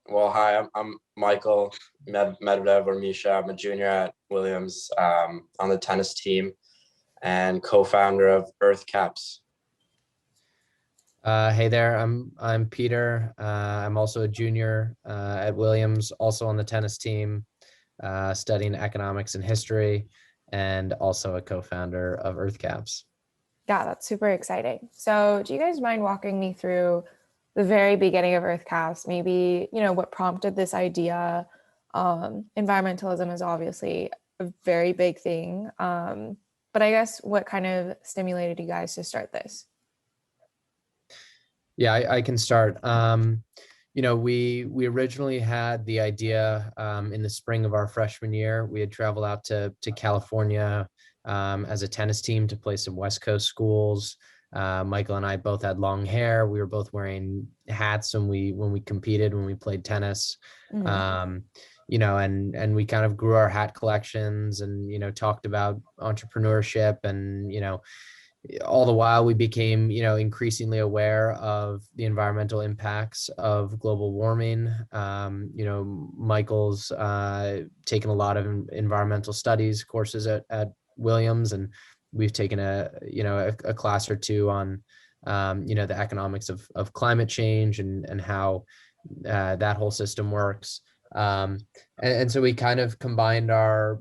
Well, hi, I'm Michael Medvedev or Misha. I'm a junior at Williams on the tennis team and co-founder of Earth Caps. Hey there, I'm Peter. I'm also a junior at Williams, also on the tennis team, studying economics and history, and also a co-founder of EarthCaps. Yeah, that's super exciting. So, do you guys mind walking me through the very beginning of EarthCast? Maybe, what prompted this idea? Environmentalism is obviously a very big thing. But I guess what kind of stimulated you guys to start this? Yeah, I can start. We originally had the idea in the spring of our freshman year. We had traveled out to California as a tennis team to play some West Coast schools. Michael and I both had long hair. We were both wearing hats when we competed, when we played tennis. Mhm. And we kind of grew our hat collections and talked about entrepreneurship and all the while we became increasingly aware of the environmental impacts of global warming. Michael's taken a lot of environmental studies courses at Williams, and we've taken a class or two on the economics of climate change and how that whole system works. And so we kind of combined our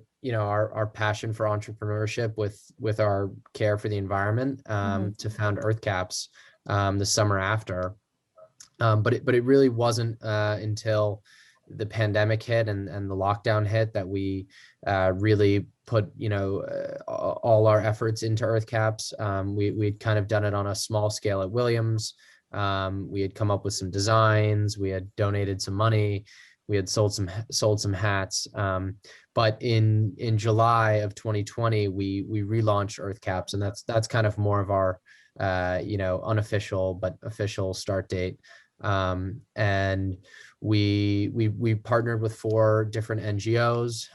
passion for entrepreneurship with our care for the environment Mhm. to found EarthCaps the summer after. But it really wasn't until the pandemic hit and the lockdown hit that we really put all our efforts into EarthCaps. We'd kind of done it on a small scale at Williams. We had come up with some designs. We had donated some money. We had sold some hats. But in July of 2020, we relaunched EarthCaps, and that's kind of more of our unofficial but official start date. And we partnered with 4 different NGOs,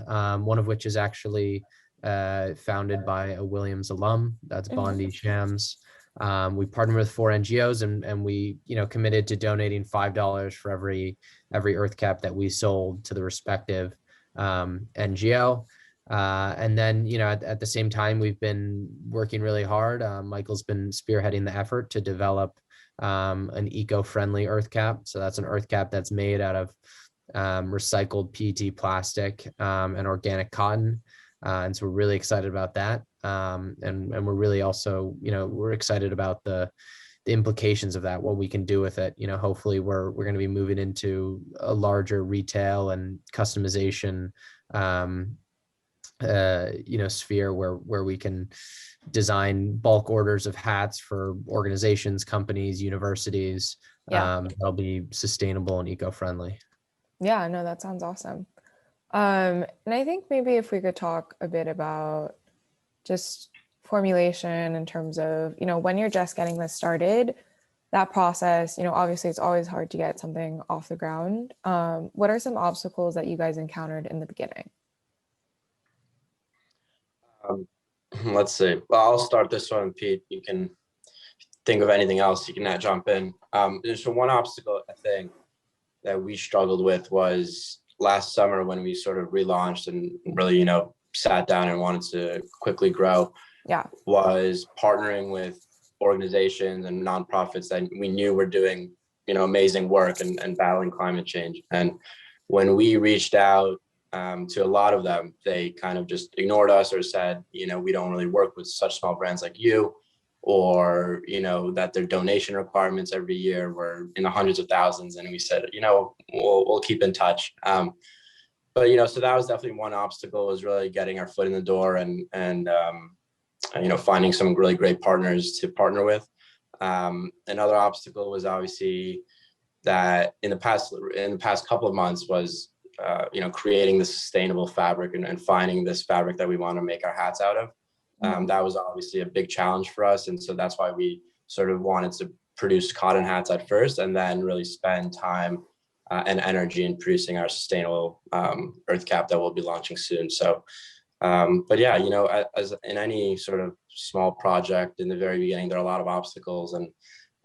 one of which is actually founded by a Williams alum. That's Mhm. Bondi Shams. We partnered with 4 NGOs and we committed to donating $5 for every EarthCap that we sold to the respective NGO. And then, at the same time, we've been working really hard. Michael's been spearheading the effort to develop an eco-friendly EarthCap. So that's an EarthCap that's made out of recycled PET plastic and organic cotton. And so we're really excited about that. And we're really also, we're excited about the implications of that, what we can do with it. Hopefully we're going to be moving into a larger retail and customization sphere where we can design bulk orders of hats for organizations, companies, universities Yeah. that'll be sustainable and eco-friendly. Yeah, no, that sounds awesome. And I think maybe if we could talk a bit about just formulation in terms of, when you're just getting this started, that process, obviously it's always hard to get something off the ground. What are some obstacles that you guys encountered in the beginning? Um, let's see. Well, I'll start this one, Pete. You can think of anything else. You can jump in. There's one obstacle I think that we struggled with was last summer when we sort of relaunched and really, sat down and wanted to quickly grow, Yeah. was partnering with organizations and nonprofits that we knew were doing, amazing work and battling climate change. And when we reached out to a lot of them, they kind of just ignored us or said, we don't really work with such small brands like you, or that their donation requirements every year were in the hundreds of thousands. And we said, we'll keep in touch. But so that was definitely one obstacle, was really getting our foot in the door and finding some really great partners to partner with. Another obstacle was obviously that in the past couple of months was creating the sustainable fabric and finding this fabric that we want to make our hats out of. That was obviously a big challenge for us, and so that's why we sort of wanted to produce cotton hats at first, and then really spend time and energy in producing our sustainable earth cap that we'll be launching soon. So, but yeah, as in any sort of small project in the very beginning, there are a lot of obstacles, and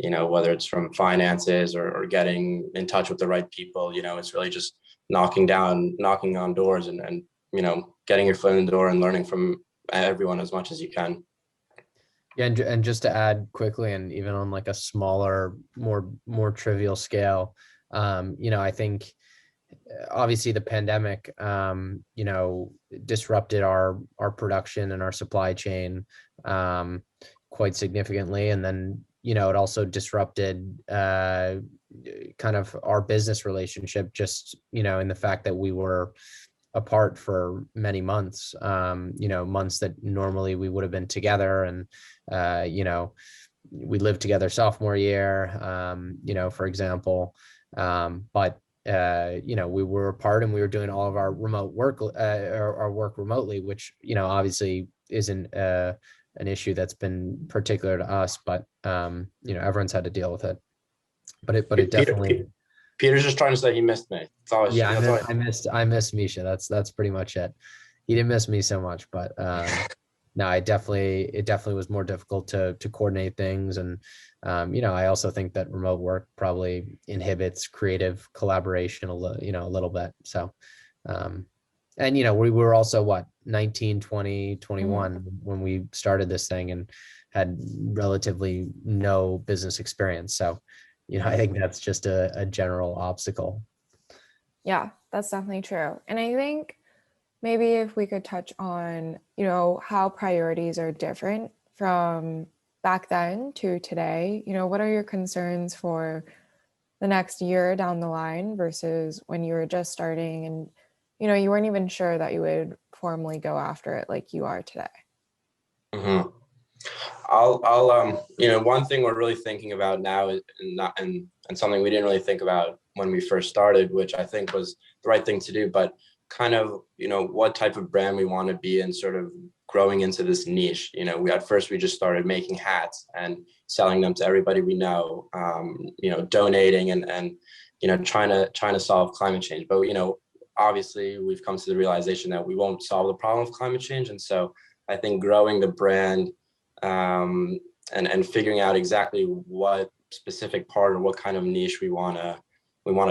whether it's from finances or getting in touch with the right people. It's really just knocking on doors and getting your foot in the door and learning from everyone as much as you can. Yeah, and just to add quickly, and even on like a smaller, more trivial scale, I think obviously the pandemic, disrupted our production and our supply chain quite significantly, and then it also disrupted kind of our business relationship, just in the fact that we were apart for many months, months that normally we would have been together. And we lived together sophomore year, for example, but we were apart, and we were doing all of our remote work, our work remotely, which obviously isn't an issue that's been particular to us, but everyone's had to deal with it. But it definitely. Peter's just trying to say he missed me. Yeah, I missed Misha. That's pretty much it. He didn't miss me so much, but no, it definitely was more difficult to coordinate things. And I also think that remote work probably inhibits creative collaboration a little bit. So and we were also 19, 20, 21 when we started this thing, and had relatively no business experience. So I think that's just a general obstacle. Yeah, that's definitely true. And I think maybe if we could touch on, how priorities are different from back then to today. What are your concerns for the next year down the line versus when you were just starting and, you weren't even sure that you would formally go after it like you are today? Mm-hmm. One thing we're really thinking about now is and something we didn't really think about when we first started, which I think was the right thing to do, but kind of, what type of brand we want to be and sort of growing into this niche. At first we just started making hats and selling them to everybody we know, donating and trying to solve climate change. But, obviously we've come to the realization that we won't solve the problem of climate change. And so I think growing the brand, and figuring out exactly what specific part or what kind of niche we want to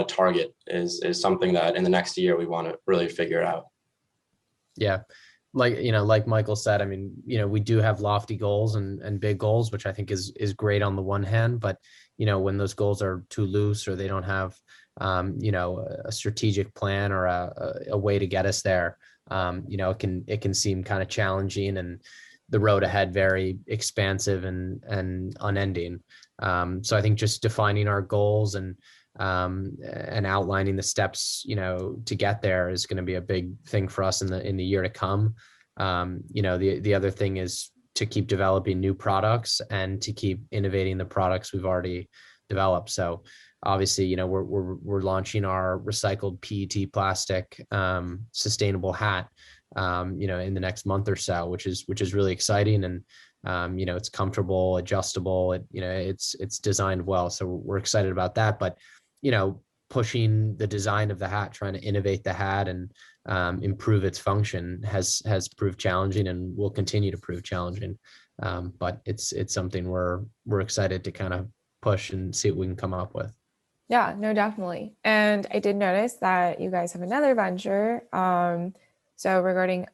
target is something that in the next year we want to really figure out. Yeah, like Michael said, I mean, we do have lofty goals and big goals, which I think is great on the one hand, but when those goals are too loose, or they don't have a strategic plan or a way to get us there, it can seem kind of challenging, and the road ahead very expansive and unending. So I think just defining our goals and outlining the steps, to get there is going to be a big thing for us in the year to come. The other thing is to keep developing new products and to keep innovating the products we've already developed. So obviously, we're launching our recycled PET plastic sustainable hat, in the next month or so, which is really exciting. And it's comfortable, adjustable. It's designed well, so we're excited about that. But pushing the design of the hat, trying to innovate the hat and improve its function has proved challenging, and will continue to prove challenging. But it's something we're excited to kind of push and see what we can come up with. Yeah, no, definitely. And I did notice that you guys have another venture. So regarding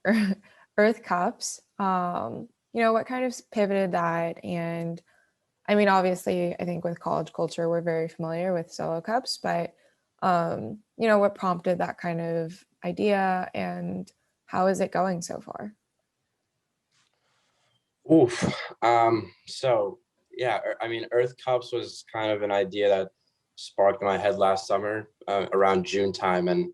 Earth Cups, what kind of pivoted that? And I mean, obviously, I think with college culture, we're very familiar with solo cups, but what prompted that kind of idea, and how is it going so far? Oof. So yeah, I mean, Earth Cups was kind of an idea that sparked in my head last summer, around June time. And,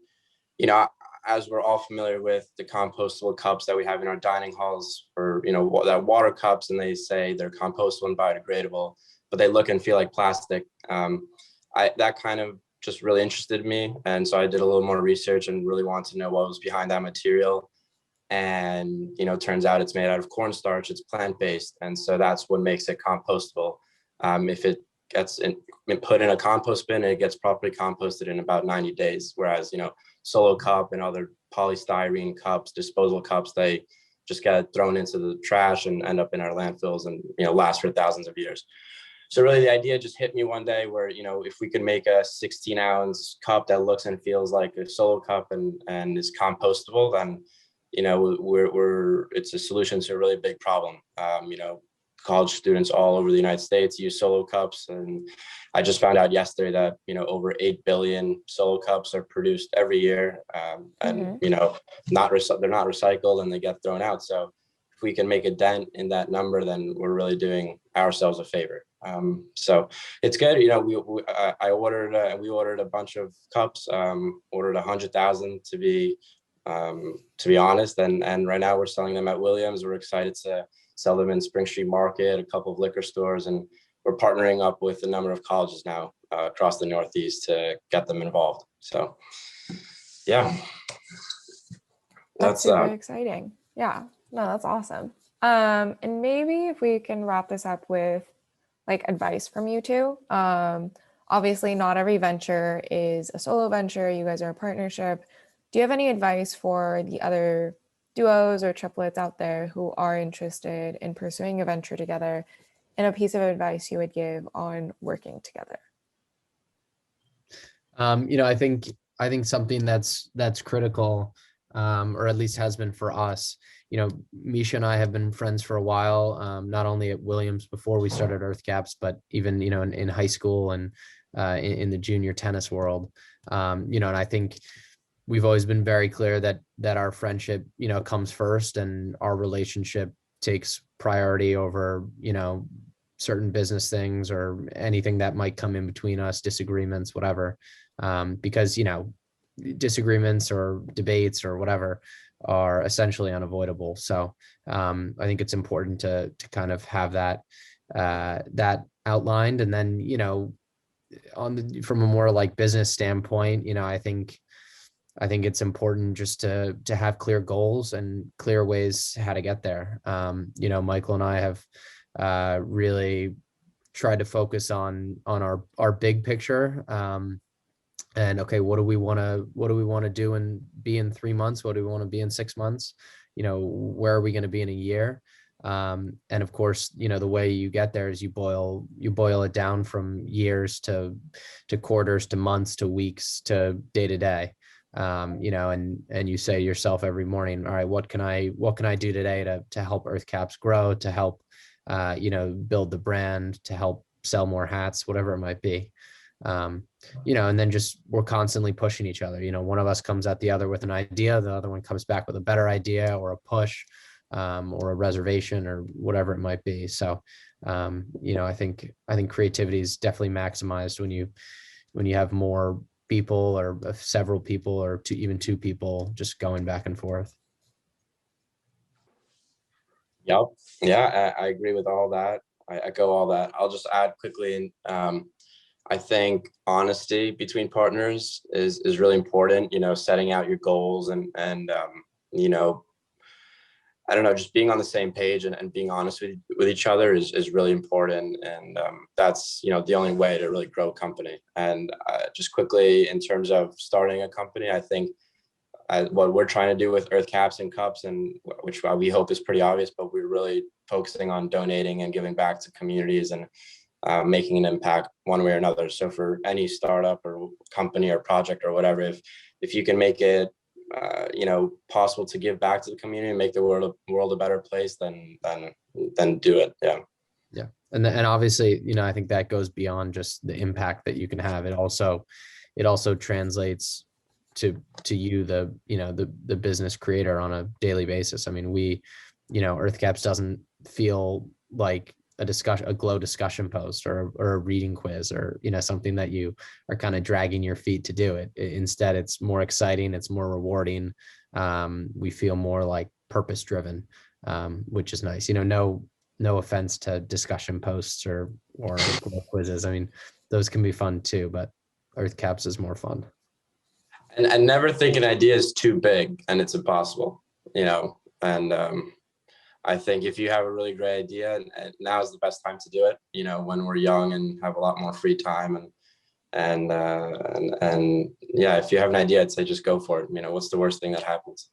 as we're all familiar with the compostable cups that we have in our dining halls, or, that water cups, and they say they're compostable and biodegradable, but they look and feel like plastic. That kind of just really interested me. And so I did a little more research and really wanted to know what was behind that material. And, turns out it's made out of cornstarch, it's plant-based. And so that's what makes it compostable. If it gets put in a compost bin, it gets properly composted in about 90 days. Whereas, Solo Cup and other polystyrene cups, disposable cups, they just get thrown into the trash and end up in our landfills and, last for thousands of years. so really the idea just hit me one day where, you know, if we could make a 16-ounce cup that looks and feels like a solo cup and is compostable, then, you know, it's a solution to a really big problem. You know, college students all over the United States use solo cups, and I just found out yesterday that, you know, over 8 billion solo cups are produced every year, and you know, they're not recycled and they get thrown out. So if we can make a dent in that number, then we're really doing ourselves a favor. So it's good. You know, we ordered a bunch of cups, ordered 100,000 to be honest, and right now we're selling them at Williams. We're excited to sell them in Spring Street Market, a couple of liquor stores, and we're partnering up with a number of colleges now across the Northeast to get them involved. So yeah, that's super exciting. Yeah, no, that's awesome. And maybe if we can wrap this up with like advice from you two. Obviously not every venture is a solo venture. You guys are a partnership. Do you have any advice for the other duos or triplets out there who are interested in pursuing a venture together, and a piece of advice you would give on working together? You know, I think something that's critical, or at least has been for us. You know, Misha and I have been friends for a while, not only at Williams before we started Earth Caps, but even, you know, in high school and in the junior tennis world. You know, and I think we've always been very clear that our friendship, you know, comes first, and our relationship takes priority over, you know, certain business things or anything that might come in between us, disagreements, whatever. Because, you know, disagreements or debates or whatever are essentially unavoidable. So I think it's important to kind of have that outlined. And then, you know, from a more like business standpoint, you know, I think it's important just to have clear goals and clear ways how to get there. You know, Michael and I have really tried to focus on our big picture. And okay, what do we want to do and be in 3 months? What do we want to be in 6 months? You know, where are we going to be in a year? And of course, you know, the way you get there is you boil it down from years to quarters to months to weeks to day to day. You know, and you say to yourself every morning, all right, what can I do today to help Earth Caps grow, to help you know, build the brand, to help sell more hats, whatever it might be. You know, and then just we're constantly pushing each other. You know, one of us comes at the other with an idea, the other one comes back with a better idea or a push, or a reservation or whatever it might be. So, you know, I think creativity is definitely maximized when you have more people or several people or even two people just going back and forth. Yep. Yeah, I agree with all that. I echo all that. I'll just add quickly, I think honesty between partners is really important. You know, setting out your goals and you know, I don't know, just being on the same page and being honest with each other is really important. And that's, you know, the only way to really grow a company. And just quickly, in terms of starting a company, I think what we're trying to do with Earth Caps and Cups, and which we hope is pretty obvious, but we're really focusing on donating and giving back to communities and making an impact one way or another. So for any startup or company or project or whatever, if you can make it you know, possible to give back to the community and make the world a better place, then do it. Yeah. And obviously, you know, I think that goes beyond just the impact that you can have. It also translates to you, the business creator, on a daily basis. I mean, you know, Earth Caps doesn't feel like a glow discussion post or a reading quiz or, you know, something that you are kind of dragging your feet to do it. Instead, it's more exciting, it's more rewarding. We feel more like purpose driven, which is nice. You know, no offense to discussion posts or quizzes. I mean, those can be fun too, but Earth Caps is more fun. And never think an idea is too big and it's impossible, you know. And I think if you have a really great idea, and now is the best time to do it, you know, when we're young and have a lot more free time, and yeah, if you have an idea, I'd say just go for it. You know, what's the worst thing that happens?